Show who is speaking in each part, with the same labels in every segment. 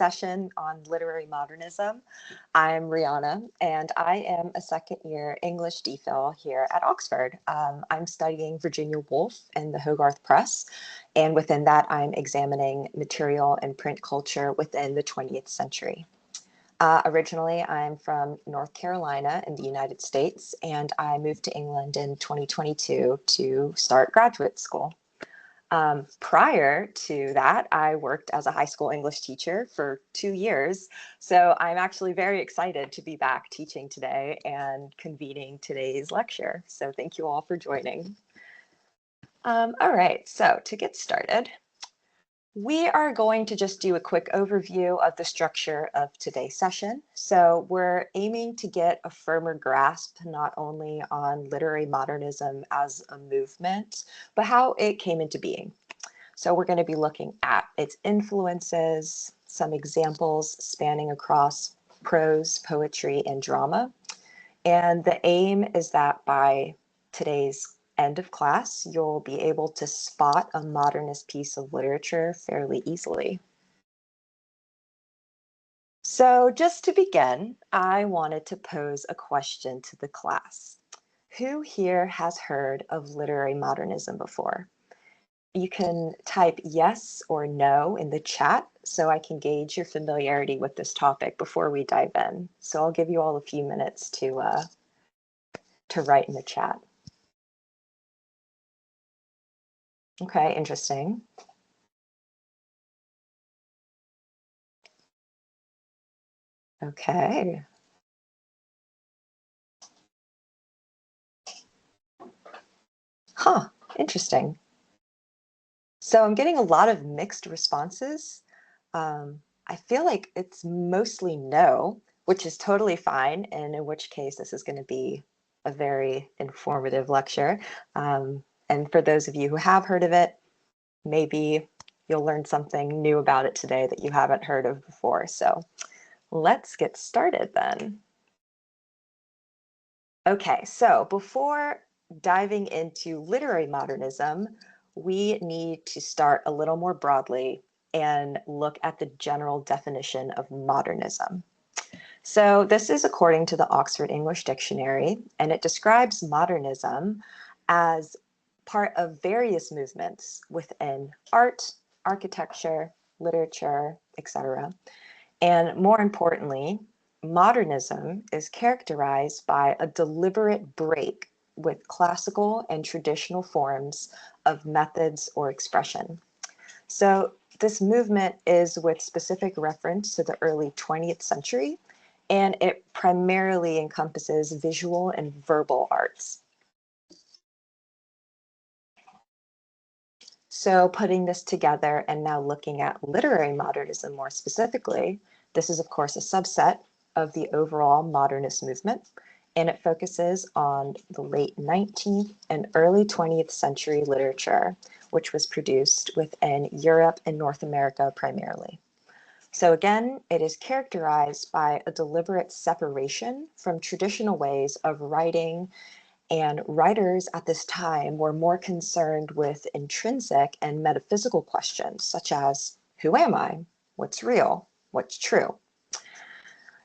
Speaker 1: session on literary modernism. I'm Rihanna, and I am a second-year English DPhil here at Oxford. I'm studying Virginia Woolf and the Hogarth Press, and within that, I'm examining material and print culture within the 20th century. Originally, I'm from North Carolina in the United States, and I moved to England in 2022 to start graduate school. Prior to that, I worked as a high school English teacher for 2 years. So I'm actually very excited to be back teaching today and convening today's lecture. So thank you all for joining. All right, so to get started, we are going to just do a quick overview of the structure of today's session. So we're aiming to get a firmer grasp not only on literary modernism as a movement, but how it came into being. So we're going to be looking at its influences, some examples spanning across prose, poetry, and drama. And the aim is that by today's end of class, you'll be able to spot a modernist piece of literature fairly easily. So just to begin, I wanted to pose a question to the class. Who here has heard of literary modernism before? You can type yes or no in the chat so I can gauge your familiarity with this topic before we dive in. So I'll give you all a few minutes to write in the chat. Okay, interesting. Okay. Huh, interesting. So I'm getting a lot of mixed responses. I feel like it's mostly no, which is totally fine, and in which case this is going to be a very informative lecture. And for those of you who have heard of it, maybe you'll learn something new about it today that you haven't heard of before. So let's get started then. Okay, so before diving into literary modernism, we need to start a little more broadly and look at the general definition of modernism. So this is according to the Oxford English Dictionary, and it describes modernism as part of various movements within art, architecture, literature, etc. And more importantly, modernism is characterized by a deliberate break with classical and traditional forms of methods or expression. So this movement is with specific reference to the early 20th century, and it primarily encompasses visual and verbal arts. So putting this together and now looking at literary modernism more specifically, this is of course a subset of the overall modernist movement, and it focuses on the late 19th and early 20th century literature, which was produced within Europe and North America primarily. So again, it is characterized by a deliberate separation from traditional ways of writing, and writers at this time were more concerned with intrinsic and metaphysical questions, such as, who am I? What's real? What's true?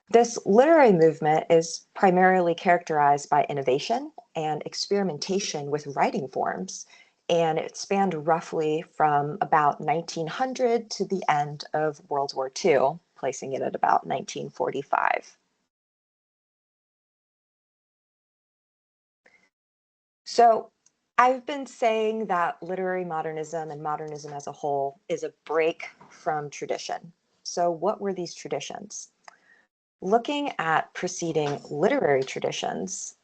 Speaker 1: This literary movement is primarily characterized by innovation and experimentation with writing forms, and it spanned roughly from about 1900 to the end of World War II, placing it at about 1945. So I've been saying that literary modernism and modernism as a whole is a break from tradition. So what were these traditions? Looking at preceding literary traditions,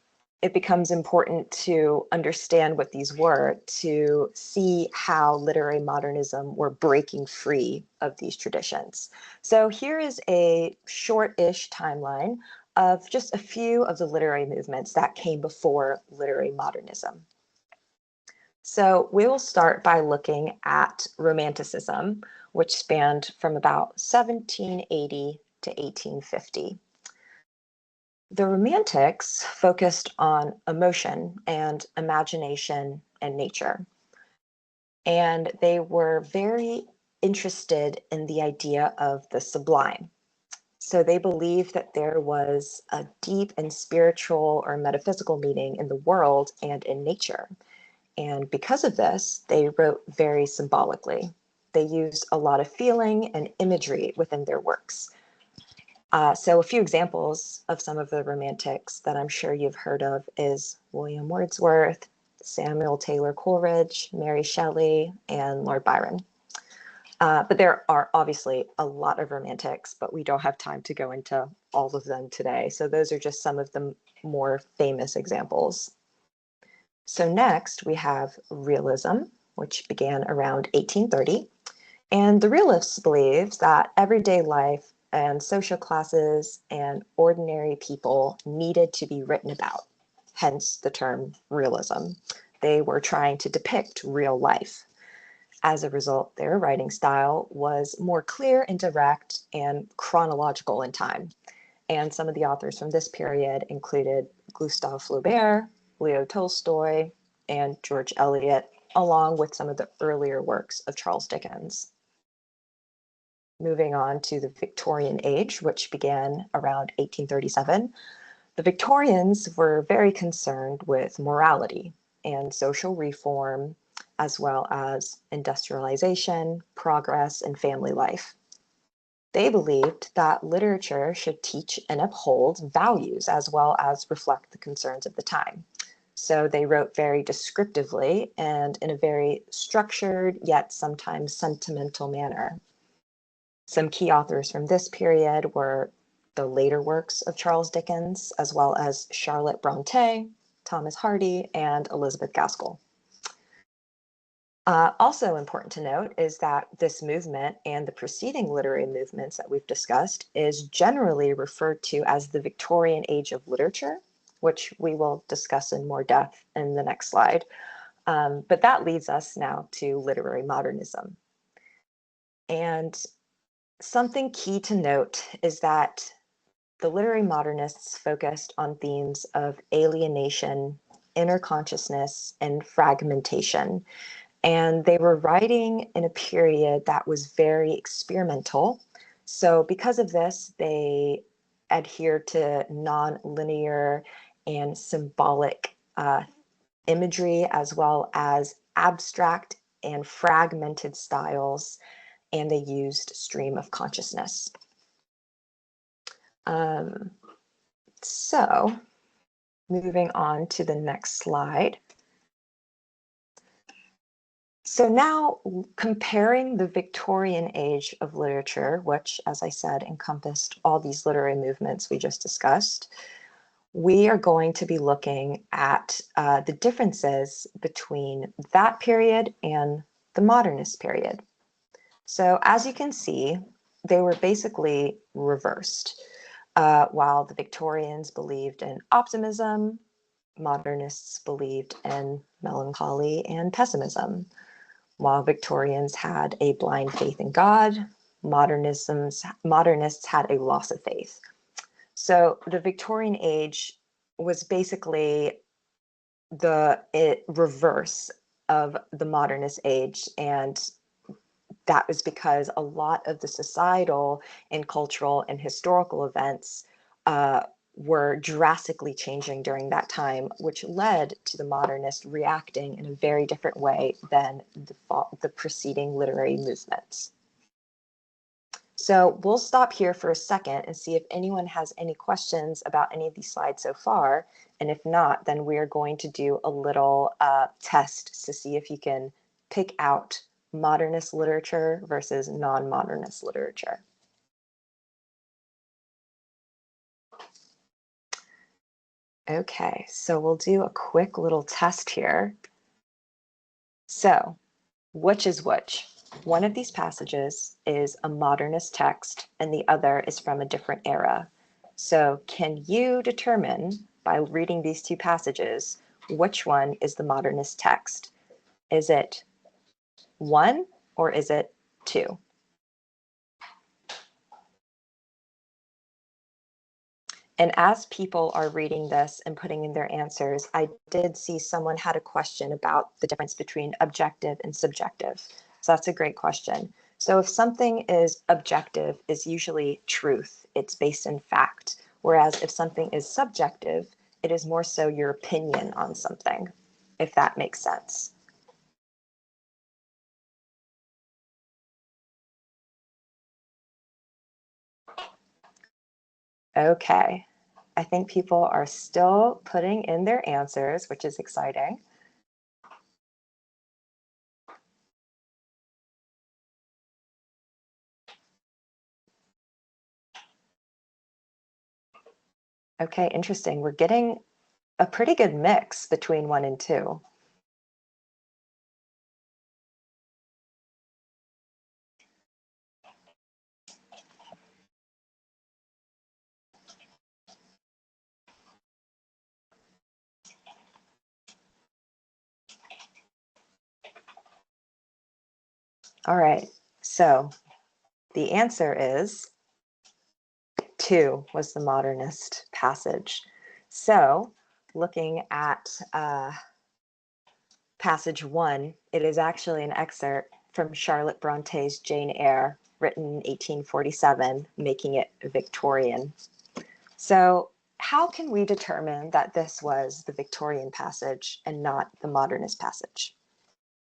Speaker 1: it becomes important to understand what these were to see how literary modernism were breaking free of these traditions. So here is a short-ish timeline of just a few of the literary movements that came before literary modernism. So we will start by looking at Romanticism, which spanned from about 1780 to 1850. The Romantics focused on emotion and imagination and nature. And they were very interested in the idea of the sublime. So they believed that there was a deep and spiritual or metaphysical meaning in the world and in nature. And because of this, they wrote very symbolically. They used a lot of feeling and imagery within their works. So a few examples of some of the romantics that I'm sure you've heard of is William Wordsworth, Samuel Taylor Coleridge, Mary Shelley, and Lord Byron. But there are obviously a lot of romantics, but we don't have time to go into all of them today. So those are just some of the more famous examples. So next we have realism, which began around 1830. And the realists believed that everyday life and social classes and ordinary people needed to be written about, hence the term realism. They were trying to depict real life. As a result, their writing style was more clear and direct and chronological in time. And some of the authors from this period included Gustave Flaubert, Leo Tolstoy, and George Eliot, along with some of the earlier works of Charles Dickens. Moving on to the Victorian age, which began around 1837, the Victorians were very concerned with morality and social reform, as well as industrialization, progress, and family life. They believed that literature should teach and uphold values as well as reflect the concerns of the time. So they wrote very descriptively and in a very structured yet sometimes sentimental manner. Some key authors from this period were the later works of Charles Dickens, as well as Charlotte Bronte, Thomas Hardy, and Elizabeth Gaskell. Also important to note is that this movement and the preceding literary movements that we've discussed is generally referred to as the Victorian Age of Literature, which we will discuss in more depth in the next slide. But that leads us now to literary modernism. And something key to note is that the literary modernists focused on themes of alienation, inner consciousness, and fragmentation. And they were writing in a period that was very experimental. So because of this, they adhered to non-linear and symbolic imagery, as well as abstract and fragmented styles, and they used stream of consciousness. So moving on to the next slide. So now comparing the Victorian age of literature, which, as I said, encompassed all these literary movements we just discussed, we are going to be looking at the differences between that period and the modernist period. So as you can see, they were basically reversed. While the Victorians believed in optimism, modernists believed in melancholy and pessimism. While Victorians had a blind faith in God, modernists had a loss of faith. So the Victorian age was basically the reverse of the modernist age, and that was because a lot of the societal and cultural and historical events were drastically changing during that time, which led to the modernists reacting in a very different way than the preceding literary movements. So we'll stop here for a second and see if anyone has any questions about any of these slides so far. And if not, then we're going to do a little test to see if you can pick out modernist literature versus non-modernist literature. Okay, so we'll do a quick little test here. So, which is which? One of these passages is a modernist text and the other is from a different era. So can you determine by reading these two passages which one is the modernist text? Is it 1 or is it 2? And as people are reading this and putting in their answers, I did see someone had a question about the difference between objective and subjective. So that's a great question. So if something is objective, is usually truth, it's based in fact. Whereas if something is subjective, it is more so your opinion on something, if that makes sense. Okay, I think people are still putting in their answers, which is exciting. Okay, interesting. We're getting a pretty good mix between 1 and 2. All right, so the answer is 2 was the modernist passage. So looking at passage 1, it is actually an excerpt from Charlotte Bronte's Jane Eyre, written in 1847, making it Victorian. So how can we determine that this was the Victorian passage and not the modernist passage?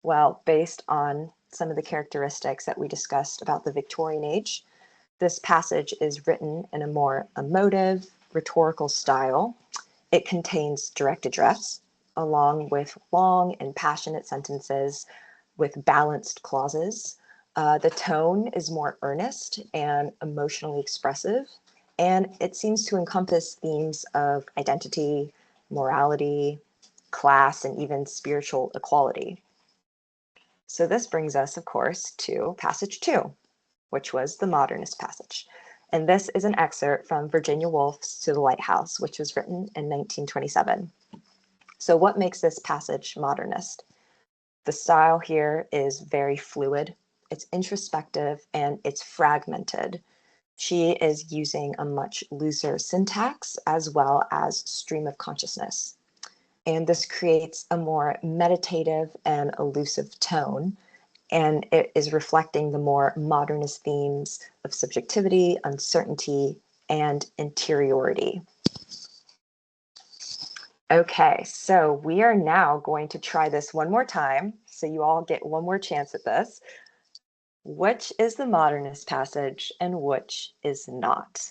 Speaker 1: Well, based on some of the characteristics that we discussed about the Victorian age, this passage is written in a more emotive, rhetorical style. It contains direct address, along with long and passionate sentences with balanced clauses. The tone is more earnest and emotionally expressive, and it seems to encompass themes of identity, morality, class, and even spiritual equality. So this brings us, of course, to passage 2, which was the modernist passage. And this is an excerpt from Virginia Woolf's To the Lighthouse, which was written in 1927. So what makes this passage modernist? The style here is very fluid, it's introspective, and it's fragmented. She is using a much looser syntax as well as stream of consciousness. And this creates a more meditative and elusive tone, and it is reflecting the more modernist themes of subjectivity, uncertainty, and interiority. Okay, so we are now going to try this one more time, so you all get one more chance at this. Which is the modernist passage and which is not?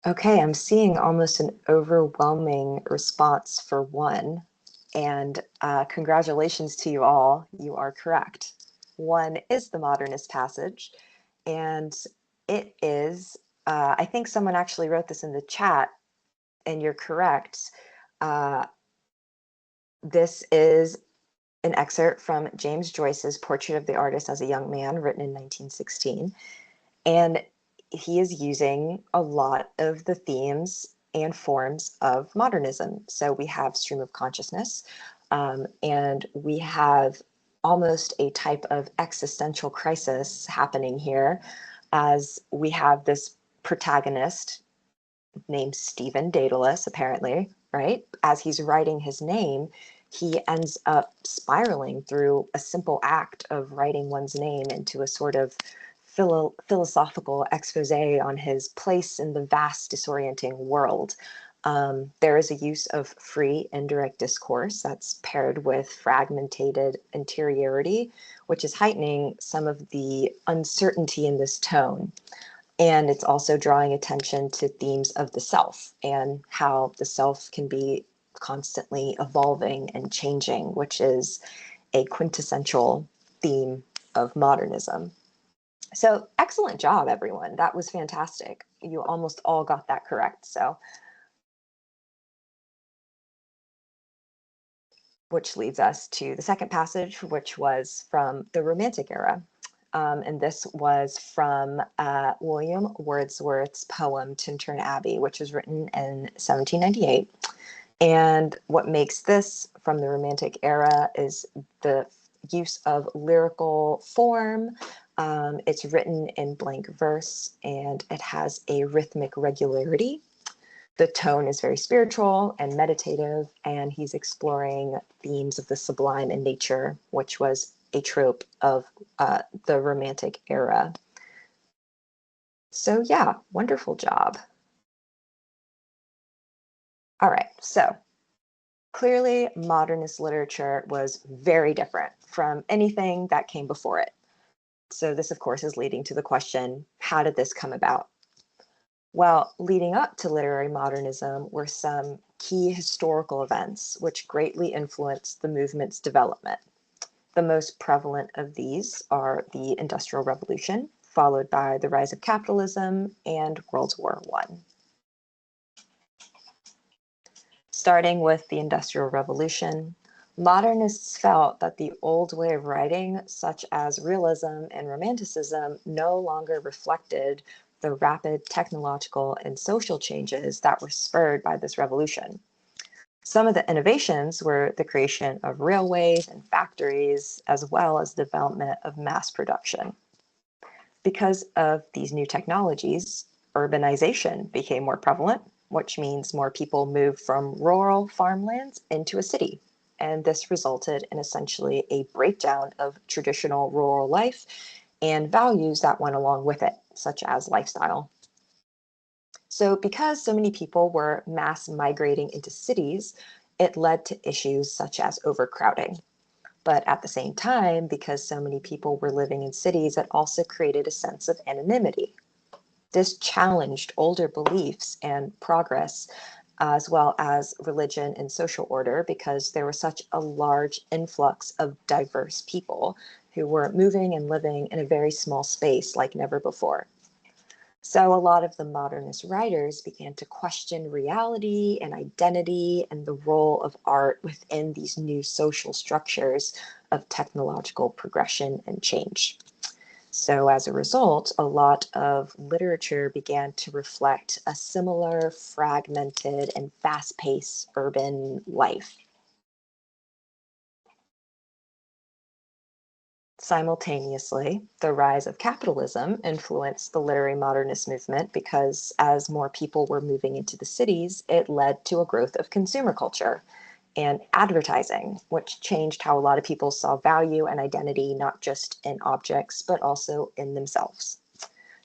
Speaker 1: Okay, I'm seeing almost an overwhelming response for 1. And congratulations to you all. You are correct. 1 is the modernist passage. And it is, I think someone actually wrote this in the chat, and you're correct. Uh, this is an excerpt from James Joyce's Portrait of the Artist as a Young Man, written in 1916. And he is using a lot of the themes and forms of modernism. So we have stream of consciousness, and we have almost a type of existential crisis happening here, as we have this protagonist named Stephen Daedalus, apparently, right? As he's writing his name, he ends up spiraling through a simple act of writing one's name into a sort of philosophical expose on his place in the vast, disorienting world. There is a use of free indirect discourse that's paired with fragmented interiority, which is heightening some of the uncertainty in this tone. And it's also drawing attention to themes of the self and how the self can be constantly evolving and changing, which is a quintessential theme of modernism. So excellent job, everyone. That was fantastic. You almost all got that correct. So, which leads us to the second passage, which was from the Romantic era. And this was from William Wordsworth's poem Tintern Abbey, which was written in 1798. And what makes this from the Romantic era is the use of lyrical form. It's written in blank verse and it has a rhythmic regularity. The tone is very spiritual and meditative, and he's exploring themes of the sublime in nature, which was a trope of the Romantic era. So yeah, wonderful job. All right, so clearly modernist literature was very different from anything that came before it. So this, of course, is leading to the question, how did this come about? Well, leading up to literary modernism were some key historical events which greatly influenced the movement's development. The most prevalent of these are the Industrial Revolution, followed by the rise of capitalism and World War I. Starting with the Industrial Revolution, modernists felt that the old way of writing, such as realism and romanticism, no longer reflected the rapid technological and social changes that were spurred by this revolution. Some of the innovations were the creation of railways and factories, as well as the development of mass production. Because of these new technologies, urbanization became more prevalent, which means more people moved from rural farmlands into a city. And this resulted in essentially a breakdown of traditional rural life and values that went along with it, such as lifestyle. So because so many people were mass migrating into cities, it led to issues such as overcrowding. But at the same time, because so many people were living in cities, it also created a sense of anonymity. This challenged older beliefs and progress, as well as religion and social order, because there was such a large influx of diverse people who were moving and living in a very small space like never before. So a lot of the modernist writers began to question reality and identity and the role of art within these new social structures of technological progression and change. So as a result, a lot of literature began to reflect a similar fragmented and fast-paced urban life. Simultaneously, the rise of capitalism influenced the literary modernist movement because as more people were moving into the cities, it led to a growth of consumer culture and advertising, which changed how a lot of people saw value and identity, not just in objects, but also in themselves.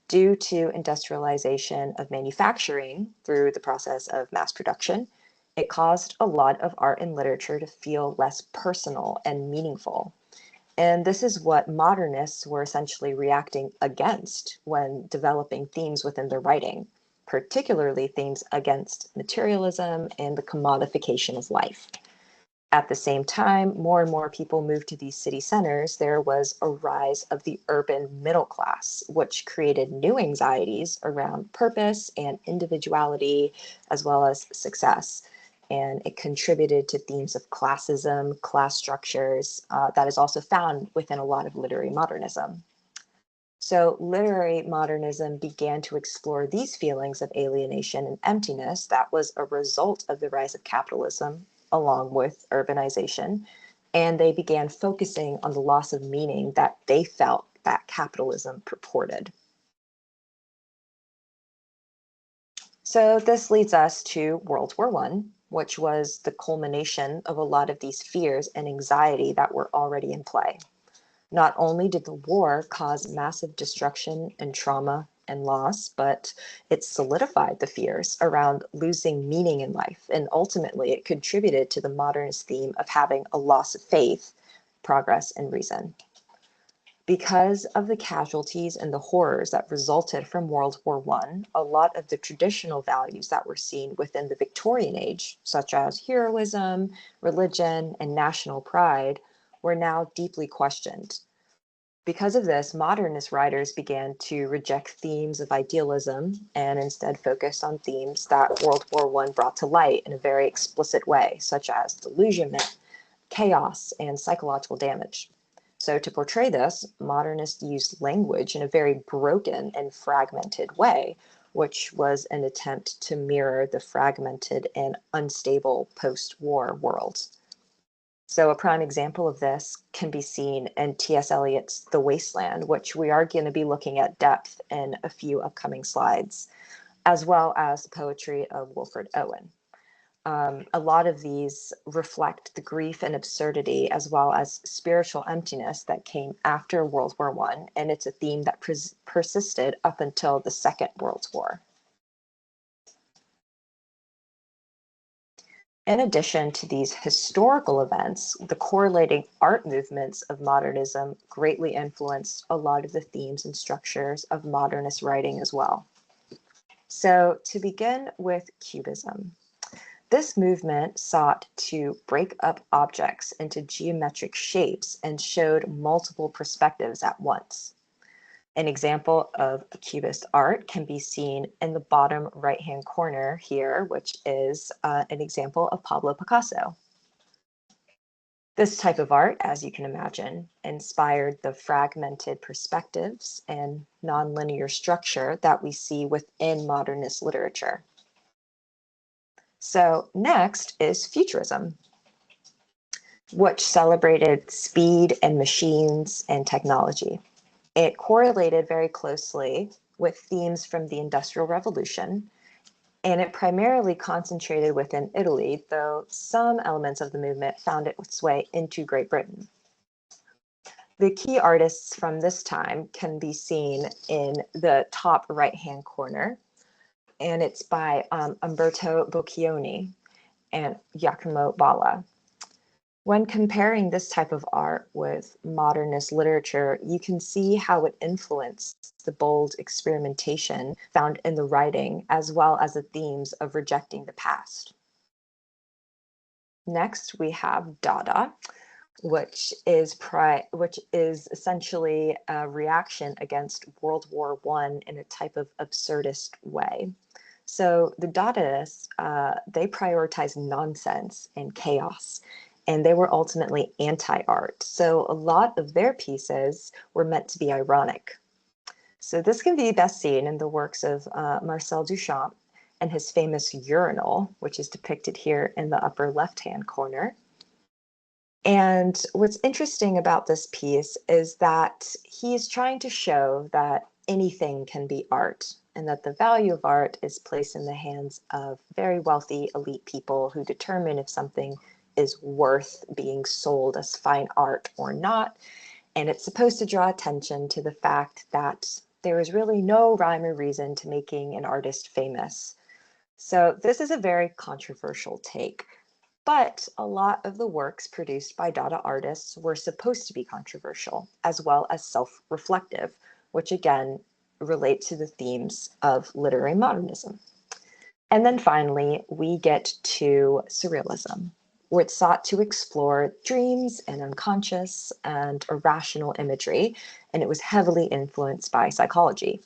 Speaker 1: Due to industrialization of manufacturing through the process of mass production, it caused a lot of art and literature to feel less personal and meaningful. And this is what modernists were essentially reacting against when developing themes within their writing, particularly themes against materialism and the commodification of life. At the same time, more and more people moved to these city centers. There was a rise of the urban middle class, which created new anxieties around purpose and individuality, as well as success. And it contributed to themes of classism, class structures, that is also found within a lot of literary modernism. So literary modernism began to explore these feelings of alienation and emptiness that was a result of the rise of capitalism along with urbanization. And they began focusing on the loss of meaning that they felt that capitalism purported. So this leads us to World War I, which was the culmination of a lot of these fears and anxiety that were already in play. Not only did the war cause massive destruction and trauma and loss, but it solidified the fears around losing meaning in life. And ultimately, it contributed to the modernist theme of having a loss of faith, progress, and reason. Because of the casualties and the horrors that resulted from World War I, a lot of the traditional values that were seen within the Victorian age, such as heroism, religion, and national pride, were now deeply questioned. Because of this, modernist writers began to reject themes of idealism and instead focused on themes that World War I brought to light in a very explicit way, such as delusionment, chaos, and psychological damage. So, to portray this, modernists used language in a very broken and fragmented way, which was an attempt to mirror the fragmented and unstable post war world. So, a prime example of this can be seen in T.S. Eliot's The Wasteland, which we are going to be looking at depth in a few upcoming slides, as well as the poetry of Wilfred Owen. A lot of these reflect the grief and absurdity as well as spiritual emptiness that came after World War I, and it's a theme that persisted up until the Second World War. In addition to these historical events, the correlating art movements of modernism greatly influenced a lot of the themes and structures of modernist writing as well. So to begin with Cubism. This movement sought to break up objects into geometric shapes and showed multiple perspectives at once. An example of a Cubist art can be seen in the bottom right-hand corner here, which is an example of Pablo Picasso. This type of art, as you can imagine, inspired the fragmented perspectives and nonlinear structure that we see within modernist literature. So next is Futurism, which celebrated speed and machines and technology. It correlated very closely with themes from the Industrial Revolution, and it primarily concentrated within Italy, though some elements of the movement found its way into Great Britain. The key artists from this time can be seen in the top right-hand corner, and it's by Umberto Boccioni and Giacomo Balla. When comparing this type of art with modernist literature, you can see how it influenced the bold experimentation found in the writing, as well as the themes of rejecting the past. Next, we have Dada, which is essentially a reaction against World War I in a type of absurdist way. So the Dadaists, they prioritized nonsense and chaos, and they were ultimately anti-art. So a lot of their pieces were meant to be ironic. So this can be best seen in the works of Marcel Duchamp and his famous Urinal, which is depicted here in the upper left-hand corner. And what's interesting about this piece is that he's trying to show that anything can be art, and that the value of art is placed in the hands of very wealthy elite people who determine if something is worth being sold as fine art or not. And it's supposed to draw attention to the fact that there is really no rhyme or reason to making an artist famous. So this is a very controversial take. But a lot of the works produced by Dada artists were supposed to be controversial, as well as self-reflective, which again relate to the themes of literary modernism. And then finally, we get to Surrealism, which sought to explore dreams and unconscious and irrational imagery, and it was heavily influenced by psychology.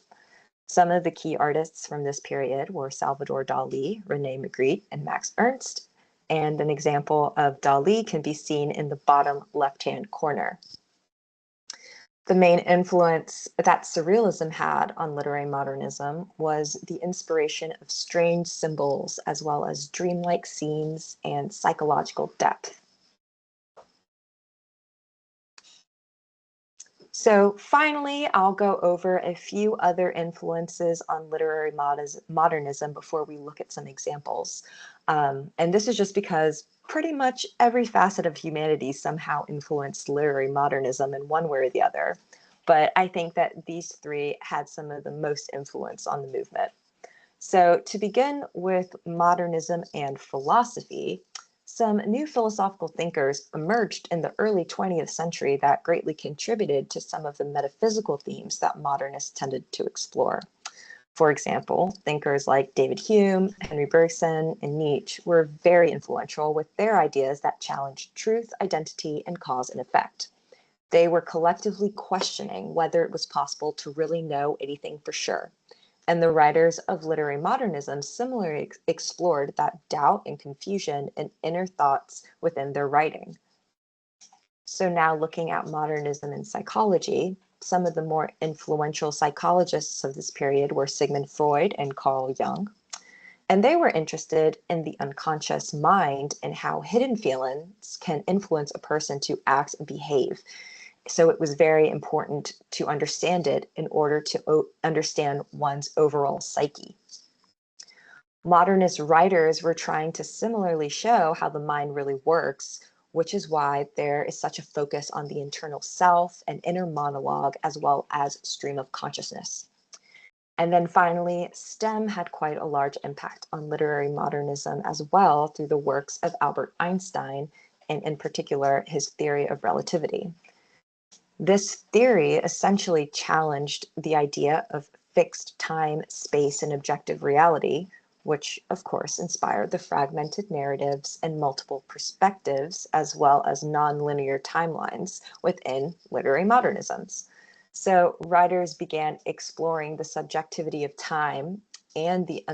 Speaker 1: Some of the key artists from this period were Salvador Dali, René Magritte, and Max Ernst, and an example of Dali can be seen in the bottom left-hand corner. The main influence that Surrealism had on literary modernism was the inspiration of strange symbols, as well as dreamlike scenes and psychological depth. So finally, I'll go over a few other influences on literary modernism before we look at some examples. And this is just because pretty much every facet of humanity somehow influenced literary modernism in one way or the other. But I think that these three had some of the most influence on the movement. So to begin with modernism and philosophy, some new philosophical thinkers emerged in the early 20th century that greatly contributed to some of the metaphysical themes that modernists tended to explore. For example, thinkers like David Hume, Henry Bergson, and Nietzsche were very influential with their ideas that challenged truth, identity, and cause and effect. They were collectively questioning whether it was possible to really know anything for sure. And the writers of literary modernism similarly explored that doubt and confusion and inner thoughts within their writing. So now looking at modernism in psychology, some of the more influential psychologists of this period were Sigmund Freud and Carl Jung. And they were interested in the unconscious mind and how hidden feelings can influence a person to act and behave. So it was very important to understand it in order to understand one's overall psyche. Modernist writers were trying to similarly show how the mind really works, which is why there is such a focus on the internal self and inner monologue, as well as stream of consciousness. And then finally, STEM had quite a large impact on literary modernism as well through the works of Albert Einstein, and in particular, his theory of relativity. This theory essentially challenged the idea of fixed time, space, and objective reality, which of course inspired the fragmented narratives and multiple perspectives, as well as nonlinear timelines within literary modernisms. So writers began exploring the subjectivity of time and the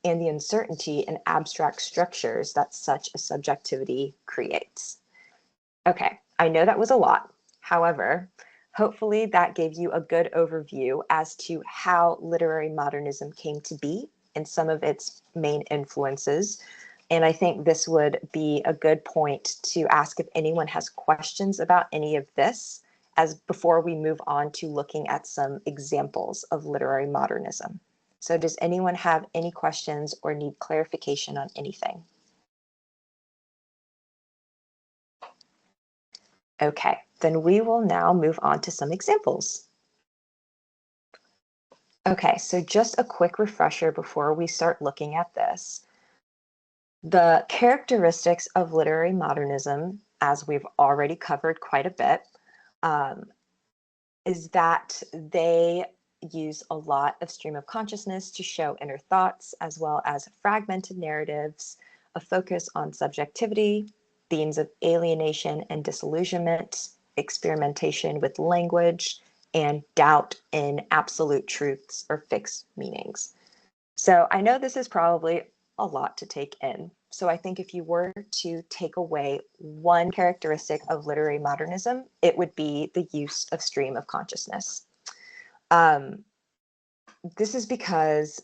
Speaker 1: uncertainty and abstract structures that such a subjectivity creates. Okay, I know that was a lot. However, hopefully that gave you a good overview as to how literary modernism came to be and some of its main influences. And I think this would be a good point to ask if anyone has questions about any of this as before we move on to looking at some examples of literary modernism. So does anyone have any questions or need clarification on anything? Okay, then we will now move on to some examples. Okay, so just a quick refresher before we start looking at this. The characteristics of literary modernism, as we've already covered quite a bit, is that they use a lot of stream of consciousness to show inner thoughts, as well as fragmented narratives, a focus on subjectivity, themes of alienation and disillusionment, experimentation with language, and doubt in absolute truths or fixed meanings. So I know this is probably a lot to take in. So I think if you were to take away one characteristic of literary modernism, it would be the use of stream of consciousness. This is because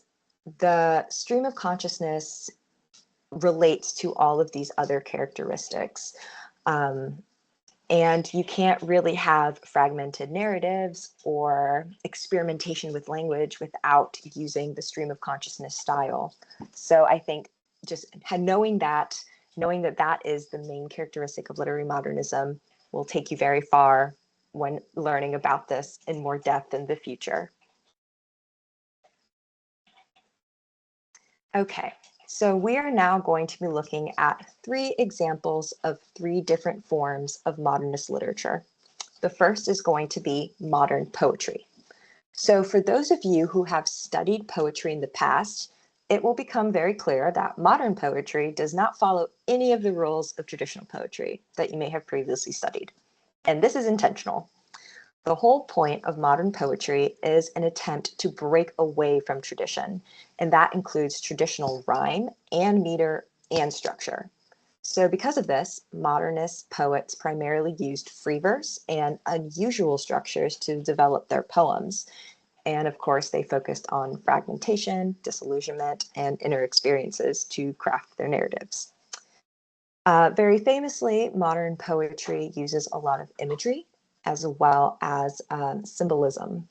Speaker 1: the stream of consciousness relates to all of these other characteristics. And you can't really have fragmented narratives or experimentation with language without using the stream of consciousness style. So I think just knowing that that is the main characteristic of literary modernism will take you very far when learning about this in more depth in the future. Okay, so we are now going to be looking at 3 examples of 3 different forms of modernist literature. The first is going to be modern poetry. So for those of you who have studied poetry in the past, it will become very clear that modern poetry does not follow any of the rules of traditional poetry that you may have previously studied. And this is intentional. The whole point of modern poetry is an attempt to break away from tradition, and that includes traditional rhyme and meter and structure. So because of this, modernist poets primarily used free verse and unusual structures to develop their poems. And of course, they focused on fragmentation, disillusionment, and inner experiences to craft their narratives. Very famously, modern poetry uses a lot of imagery as well as symbolism.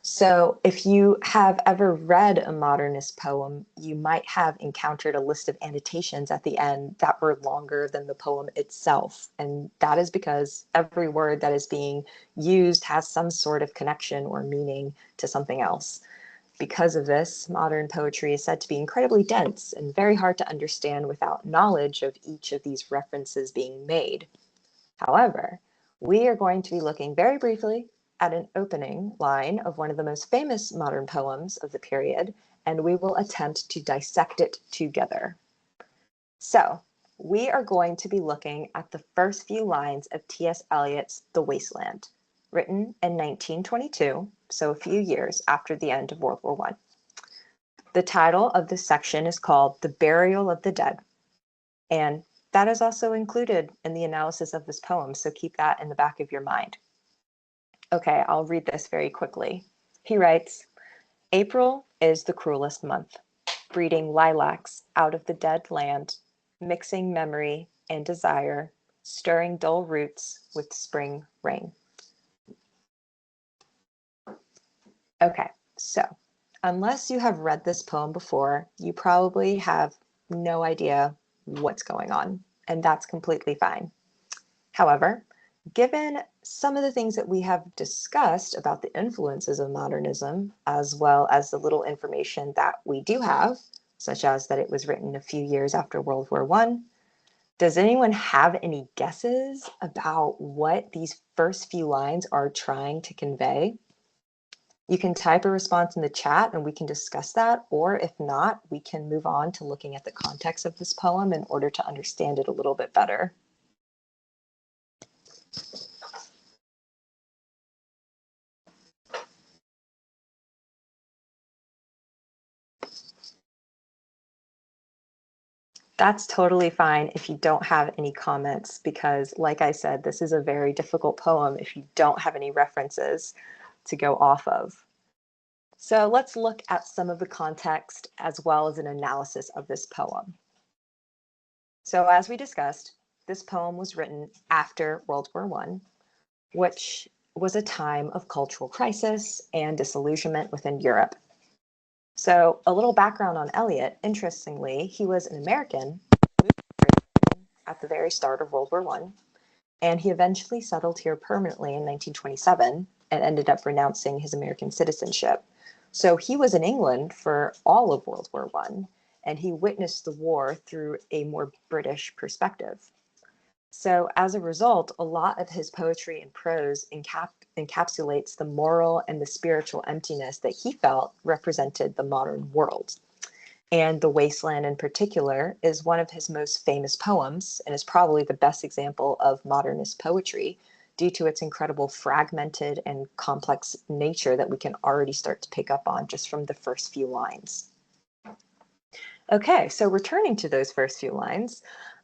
Speaker 1: So if you have ever read a modernist poem, you might have encountered a list of annotations at the end that were longer than the poem itself. And that is because every word that is being used has some sort of connection or meaning to something else. Because of this, modern poetry is said to be incredibly dense and very hard to understand without knowledge of each of these references being made. However, we are going to be looking very briefly at an opening line of one of the most famous modern poems of the period, and we will attempt to dissect it together. So, we are going to be looking at the first few lines of T.S. Eliot's The Wasteland, written in 1922, so a few years after the end of World War I. The title of this section is called The Burial of the Dead, and that is also included in the analysis of this poem, so keep that in the back of your mind. Okay, I'll read this very quickly. He writes, April is the cruelest month, breeding lilacs out of the dead land, mixing memory and desire, stirring dull roots with spring rain. Okay, so unless you have read this poem before, you probably have no idea what's going on, and that's completely fine. However, given some of the things that we have discussed about the influences of modernism, as well as the little information that we do have, such as that it was written a few years after World War I, does anyone have any guesses about what these first few lines are trying to convey? You can type a response in the chat and we can discuss that, or if not, we can move on to looking at the context of this poem in order to understand it a little bit better. That's totally fine if you don't have any comments, because like I said, this is a very difficult poem if you don't have any references to go off of. So let's look at some of the context as well as an analysis of this poem. So as we discussed, this poem was written after World War I, which was a time of cultural crisis and disillusionment within Europe. So a little background on Eliot. Interestingly, he was an American at the very start of World War I, and he eventually settled here permanently in 1927 and ended up renouncing his American citizenship. So he was in England for all of World War I, and he witnessed the war through a more British perspective. So as a result, a lot of his poetry and prose encapsulates the moral and the spiritual emptiness that he felt represented the modern world. And The Wasteland in particular is one of his most famous poems and is probably the best example of modernist poetry due to its incredible fragmented and complex nature that we can already start to pick up on just from the first few lines. Okay, so returning to those first few lines,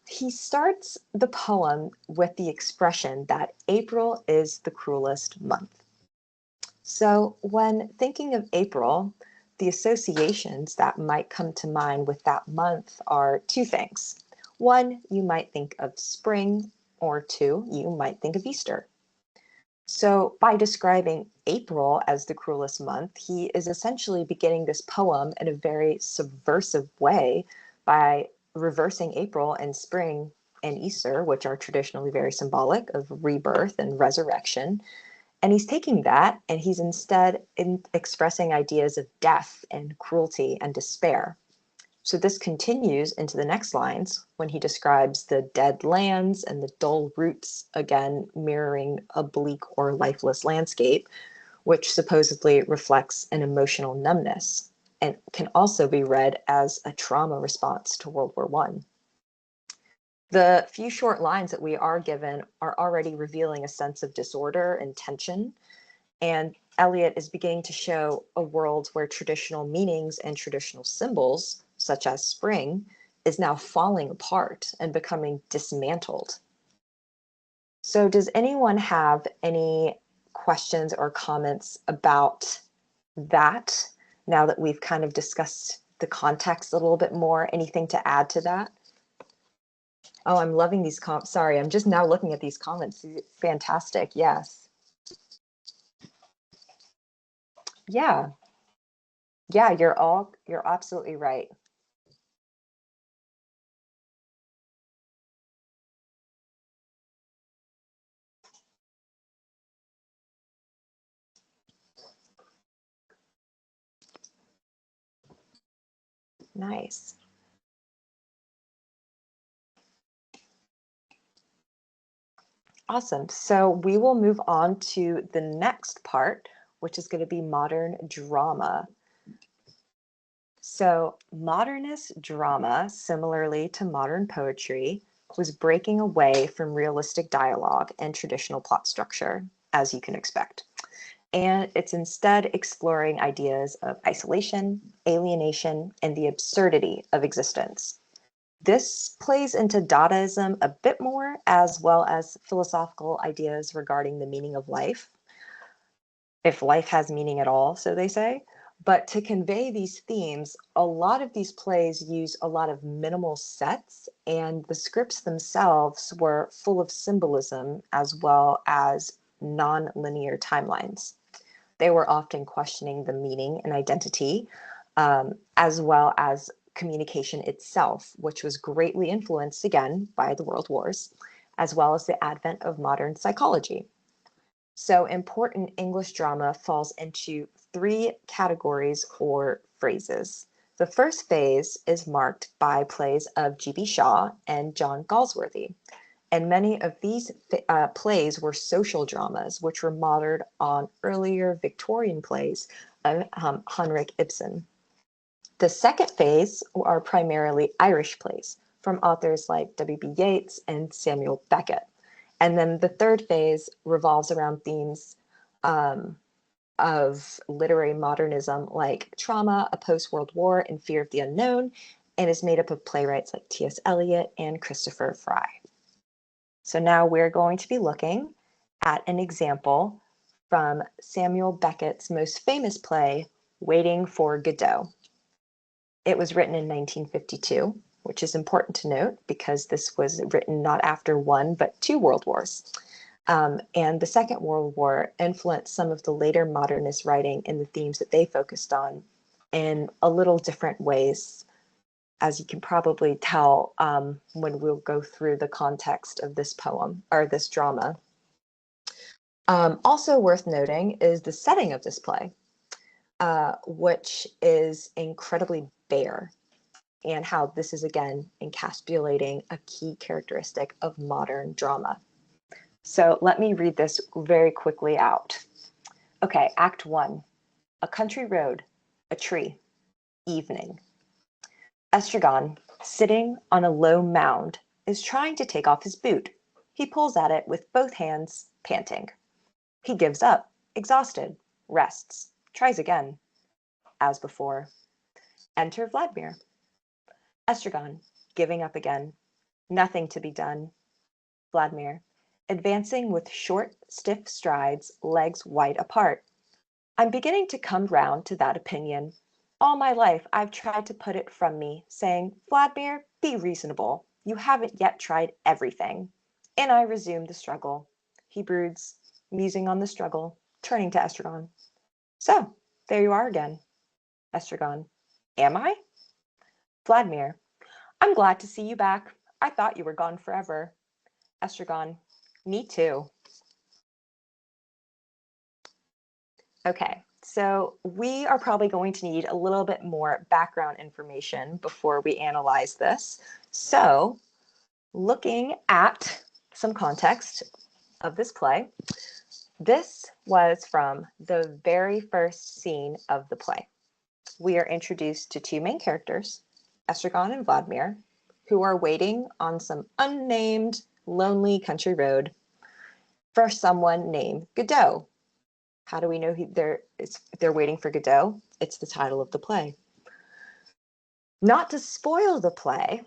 Speaker 1: he starts the poem with the expression that April is the cruelest month. So when thinking of April, the associations that might come to mind with that month are two things. One, you might think of spring, or two, you might think of Easter. So by describing April as the cruelest month, he is essentially beginning this poem in a very subversive way by reversing April and spring and Easter, which are traditionally very symbolic of rebirth and resurrection. And he's taking that and he's instead expressing ideas of death and cruelty and despair. So this continues into the next lines when he describes the dead lands and the dull roots, again mirroring a bleak or lifeless landscape, which supposedly reflects an emotional numbness and can also be read as a trauma response to World War I. The few short lines that we are given are already revealing a sense of disorder and tension, and Eliot is beginning to show a world where traditional meanings and traditional symbols, such as spring, is now falling apart and becoming dismantled. So does anyone have any questions or comments about that now that we've kind of discussed the context a little bit more? Anything to add to that? Oh, I'm loving these sorry, I'm just now looking at these comments. Fantastic, yes. Yeah, yeah, you're absolutely right. Nice. Awesome. So we will move on to the next part, which is going to be modern drama. So modernist drama, similarly to modern poetry, was breaking away from realistic dialogue and traditional plot structure, as you can expect. And it's instead exploring ideas of isolation, alienation, and the absurdity of existence. This plays into Dadaism a bit more, as well as philosophical ideas regarding the meaning of life, if life has meaning at all, so they say. But to convey these themes, a lot of these plays use a lot of minimal sets, and the scripts themselves were full of symbolism as well as non-linear timelines. They were often questioning the meaning and identity, as well as communication itself, which was greatly influenced again by the World Wars, as well as the advent of modern psychology. So important English drama falls into three categories or phrases. The first phase is marked by plays of G.B. Shaw and John Galsworthy. And many of these plays were social dramas, which were modeled on earlier Victorian plays of Henrik Ibsen. The second phase are primarily Irish plays from authors like W.B. Yeats and Samuel Beckett. And then the third phase revolves around themes of literary modernism like trauma, a post-World War, and fear of the unknown, and is made up of playwrights like T.S. Eliot and Christopher Fry. So now we're going to be looking at an example from Samuel Beckett's most famous play, Waiting for Godot. It was written in 1952, which is important to note because this was written not after one, but two World Wars. And the Second World War influenced some of the later modernist writing and the themes that they focused on in a little different ways, as you can probably tell when we'll go through the context of this poem or this drama. Also worth noting is the setting of this play, which is incredibly bare, and how this is again encapsulating a key characteristic of modern drama. So let me read this very quickly out. Okay, Act 1, a country road, a tree, evening. Estragon, sitting on a low mound, is trying to take off his boot. He pulls at it with both hands, panting. He gives up, exhausted, rests, tries again. As before. Enter Vladimir. Estragon, giving up again. Nothing to be done. Vladimir, advancing with short, stiff strides, legs wide apart. I'm beginning to come round to that opinion. All my life I've tried to put it from me, saying, Vladimir, be reasonable. You haven't yet tried everything. And I resume the struggle. He broods, musing on the struggle, turning to Estragon. So, there you are again. Estragon, am I? Vladimir, I'm glad to see you back. I thought you were gone forever. Estragon, me too. Okay, so we are probably going to need a little bit more background information before we analyze this. So looking at some context of this play, this was from the very first scene of the play. We are introduced to two main characters, Estragon and Vladimir, who are waiting on some unnamed, lonely country road for someone named Godot. How do we know they're waiting for Godot? It's the title of the play. Not to spoil the play,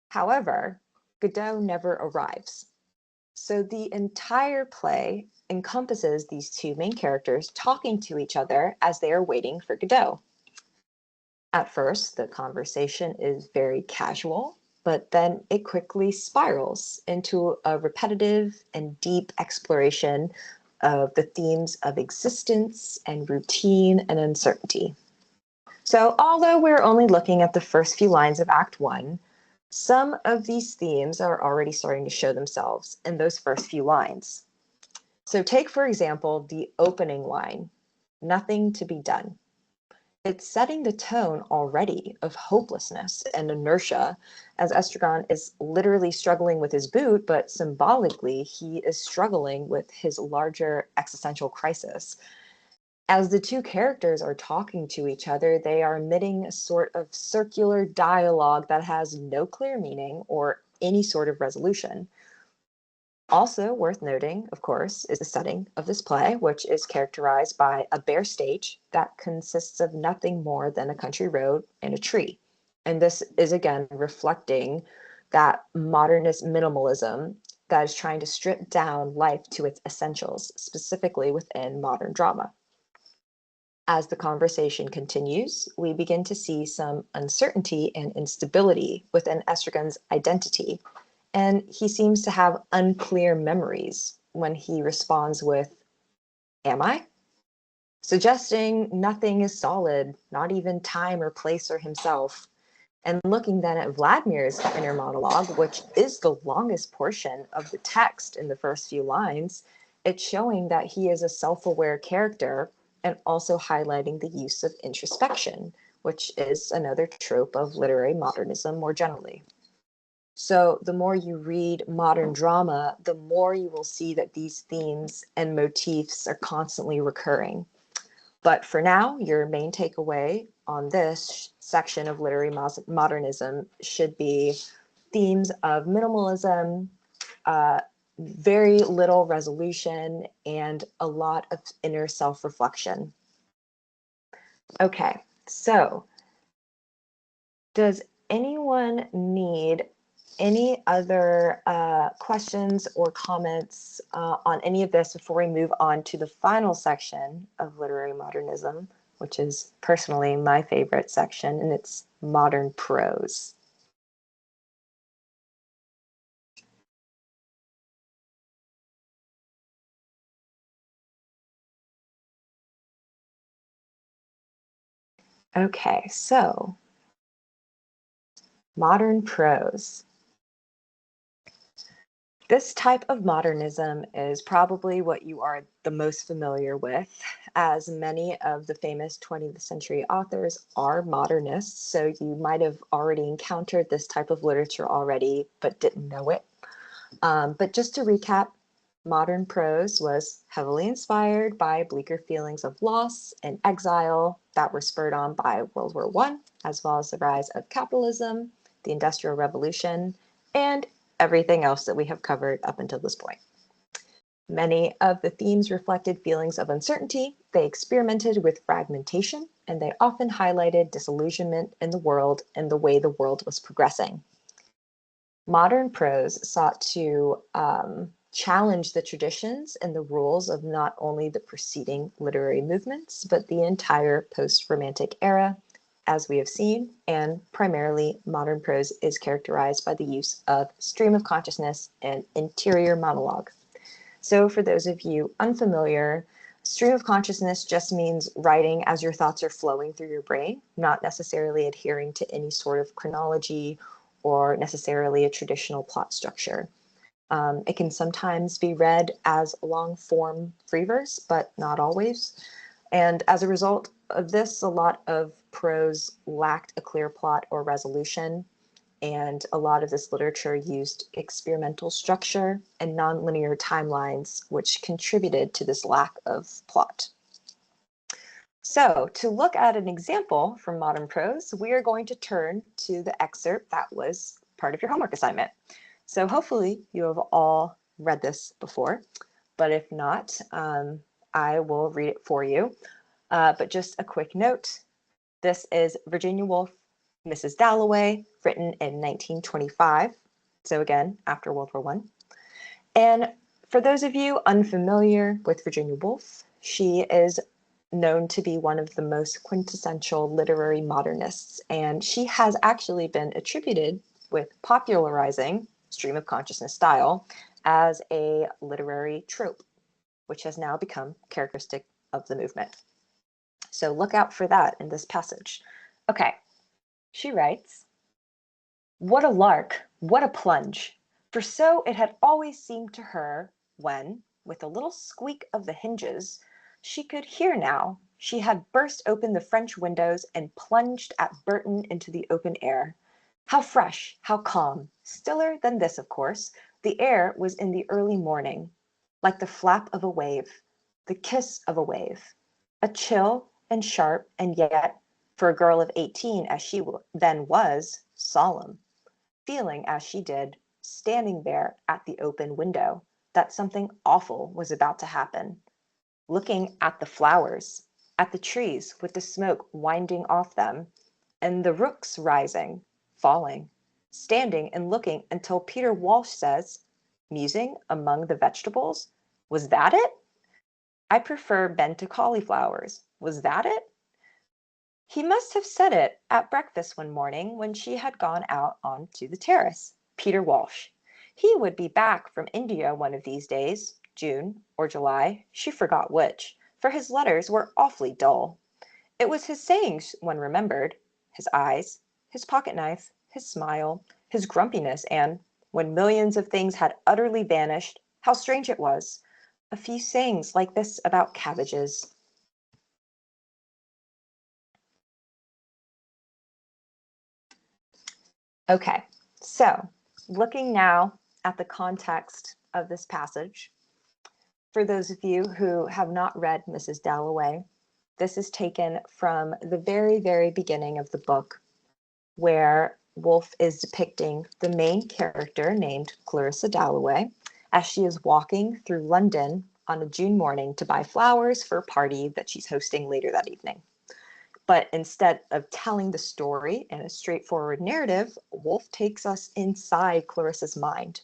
Speaker 1: however, Godot never arrives. So the entire play encompasses these two main characters talking to each other as they are waiting for Godot. At first, the conversation is very casual, but then it quickly spirals into a repetitive and deep exploration of the themes of existence and routine and uncertainty. So although we're only looking at the first few lines of Act 1, some of these themes are already starting to show themselves in those first few lines. So take, for example, the opening line, nothing to be done. It's setting the tone already of hopelessness and inertia, as Estragon is literally struggling with his boot, but symbolically, he is struggling with his larger existential crisis. As the two characters are talking to each other, they are emitting a sort of circular dialogue that has no clear meaning or any sort of resolution. Also worth noting, of course, is the setting of this play, which is characterized by a bare stage that consists of nothing more than a country road and a tree. And this is again reflecting that modernist minimalism that is trying to strip down life to its essentials, specifically within modern drama. As the conversation continues, we begin to see some uncertainty and instability within Estragon's identity, and he seems to have unclear memories when he responds with, "Am I?" Suggesting nothing is solid, not even time or place or himself. And looking then at Vladimir's inner monologue, which is the longest portion of the text in the first few lines, it's showing that he is a self-aware character and also highlighting the use of introspection, which is another trope of literary modernism more generally. So the more you read modern drama, the more you will see that these themes and motifs are constantly recurring. But for now, your main takeaway on this section of literary modernism should be themes of minimalism, uh, very little resolution, and a lot of inner self-reflection. Okay, so does anyone need any other questions or comments on any of this before we move on to the final section of literary modernism, which is personally my favorite section, and it's modern prose? Okay, so modern prose. This type of modernism is probably what you are the most familiar with, as many of the famous 20th century authors are modernists, so you might have already encountered this type of literature already, but didn't know it. But just to recap, modern prose was heavily inspired by bleaker feelings of loss and exile that were spurred on by World War I, as well as the rise of capitalism, the Industrial Revolution, and everything else that we have covered up until this point. Many of the themes reflected feelings of uncertainty. They experimented with fragmentation, and they often highlighted disillusionment in the world and the way the world was progressing. Modern prose sought to challenge the traditions and the rules of not only the preceding literary movements, but the entire post-Romantic era, as we have seen, and primarily modern prose is characterized by the use of stream of consciousness and interior monologue. So for those of you unfamiliar, stream of consciousness just means writing as your thoughts are flowing through your brain, not necessarily adhering to any sort of chronology or necessarily a traditional plot structure. It can sometimes be read as long form free verse, but not always. And as a result of this, a lot of prose lacked a clear plot or resolution, and a lot of this literature used experimental structure and nonlinear timelines, which contributed to this lack of plot. So to look at an example from modern prose, we are going to turn to the excerpt that was part of your homework assignment. So hopefully you have all read this before, but if not, I will read it for you. But just a quick note, this is Virginia Woolf, Mrs. Dalloway, written in 1925. So again, after World War I. And for those of you unfamiliar with Virginia Woolf, she is known to be one of the most quintessential literary modernists, and she has actually been attributed with popularizing stream of consciousness style as a literary trope, which has now become characteristic of the movement. So look out for that in this passage. Okay, she writes, "What a lark, what a plunge! For so it had always seemed to her when, with a little squeak of the hinges, she could hear now, She had burst open the French windows and plunged at Burton into the open air. How fresh, how calm, stiller than this, of course. The air was in the early morning, like the flap of a wave, the kiss of a wave, a chill and sharp, and yet, for a girl of 18 as she then was, solemn, feeling as she did, standing there at the open window, that something awful was about to happen, looking at the flowers, at the trees with the smoke winding off them, and the rooks rising, falling, standing and looking until Peter Walsh says, musing among the vegetables, was that it? I prefer Ben to cauliflowers. Was that it? He must have said it at breakfast one morning when she had gone out on to the terrace. Peter Walsh. He would be back from India one of these days, June or July, she forgot which, for his letters were awfully dull. It was his sayings one remembered, his eyes, his pocket knife, his smile, his grumpiness, and, when millions of things had utterly vanished, how strange it was, a few sayings like this about cabbages. Okay, so looking now at the context of this passage, for those of you who have not read Mrs. Dalloway, this is taken from the very, very beginning of the book, where Woolf is depicting the main character named Clarissa Dalloway as she is walking through London on a June morning to buy flowers for a party that she's hosting later that evening. But instead of telling the story in a straightforward narrative, Woolf takes us inside Clarissa's mind.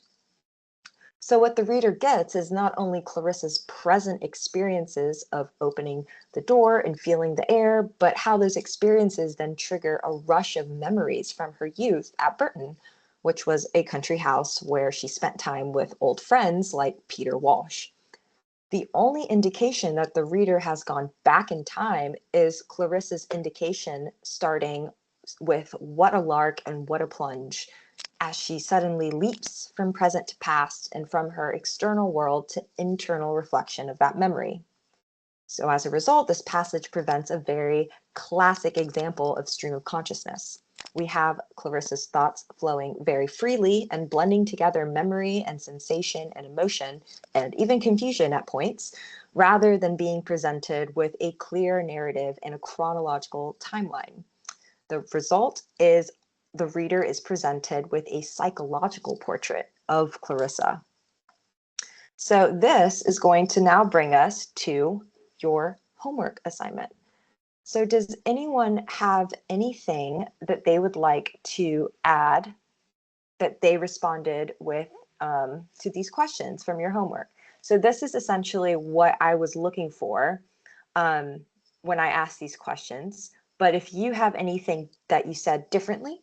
Speaker 1: So what the reader gets is not only Clarissa's present experiences of opening the door and feeling the air, but how those experiences then trigger a rush of memories from her youth at Burton, which was a country house where she spent time with old friends like Peter Walsh. The only indication that the reader has gone back in time is Clarissa's indication starting with what a lark and what a plunge, as she suddenly leaps from present to past and from her external world to internal reflection of that memory. So as a result, this passage presents a very classic example of stream of consciousness. We have Clarissa's thoughts flowing very freely and blending together memory and sensation and emotion, and even confusion at points, rather than being presented with a clear narrative and a chronological timeline. The result is the reader is presented with a psychological portrait of Clarissa. So this is going to now bring us to your homework assignment. So does anyone have anything that they would like to add that they responded with to these questions from your homework? So this is essentially what I was looking for when I asked these questions. But if you have anything that you said differently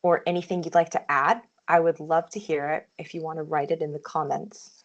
Speaker 1: or anything you'd like to add, I would love to hear it if you want to write it in the comments.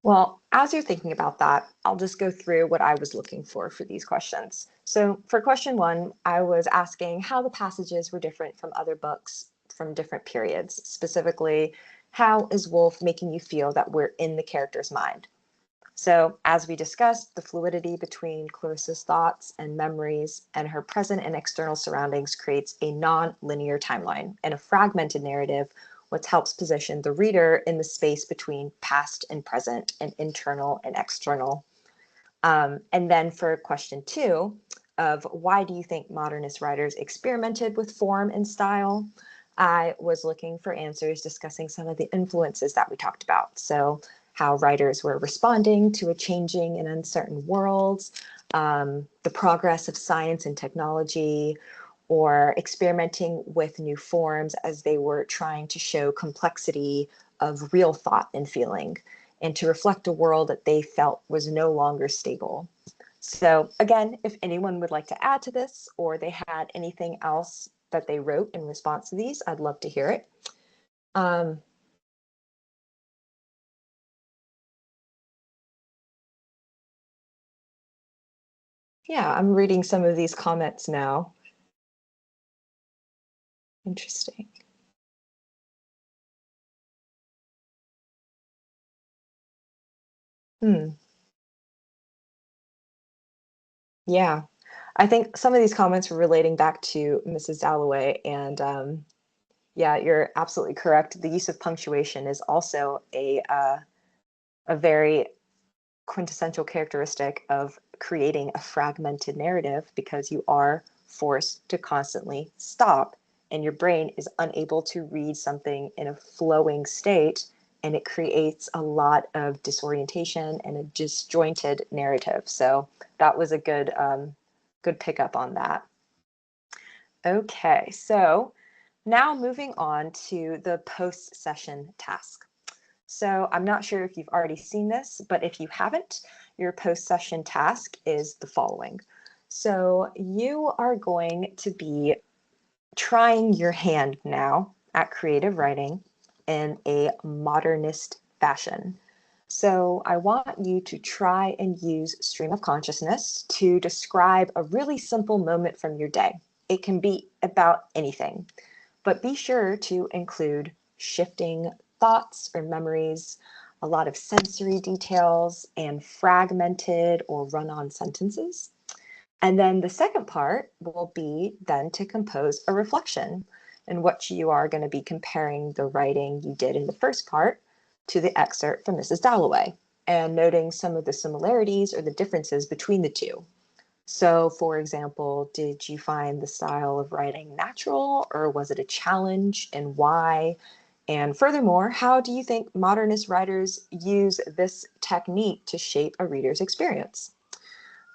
Speaker 1: Well, as you're thinking about that, I'll just go through what I was looking for these questions. So for question one, I was asking how the passages were different from other books from different periods. Specifically, how is Woolf making you feel that we're in the character's mind? So as we discussed, the fluidity between Clarissa's thoughts and memories and her present and external surroundings creates a non-linear timeline and a fragmented narrative, which helps position the reader in the space between past and present and internal and external. And then for question two of why do you think modernist writers experimented with form and style? I was looking for answers discussing some of the influences that we talked about. So how writers were responding to a changing and uncertain world, the progress of science and technology, or experimenting with new forms as they were trying to show complexity of real thought and feeling. and to reflect a world that they felt was no longer stable. So again, if anyone would like to add to this or they had anything else that they wrote in response to these, I'd love to hear it. Yeah, I'm reading some of these comments now. Interesting. Hmm. Yeah, I think some of these comments were relating back to Mrs. Dalloway, and yeah, you're absolutely correct. The use of punctuation is also a very quintessential characteristic of creating a fragmented narrative because you are forced to constantly stop and your brain is unable to read something in a flowing state, and it creates a lot of disorientation and a disjointed narrative. So that was a good pickup on that. Okay, so now moving on to the post-session task. So I'm not sure if you've already seen this, but if you haven't, your post-session task is the following. So you are going to be trying your hand now at creative writing in a modernist fashion. So I want you to try and use stream of consciousness to describe a really simple moment from your day. It can be about anything, but be sure to include shifting thoughts or memories, a lot of sensory details, and fragmented or run-on sentences. And then the second part will be then to compose a reflection in which you are going to be comparing the writing you did in the first part to the excerpt from Mrs. Dalloway and noting some of the similarities or the differences between the two. So, for example, did you find the style of writing natural or was it a challenge, and why? And furthermore, how do you think modernist writers use this technique to shape a reader's experience?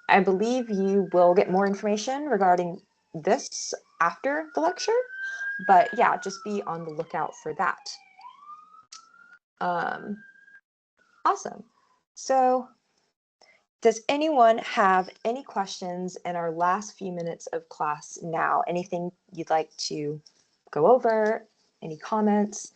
Speaker 1: I believe you will get more information regarding this after the lecture, but yeah, just be on the lookout for that. Um, awesome. So does anyone have any questions in our last few minutes of class now? Anything you'd like to go over? Any comments?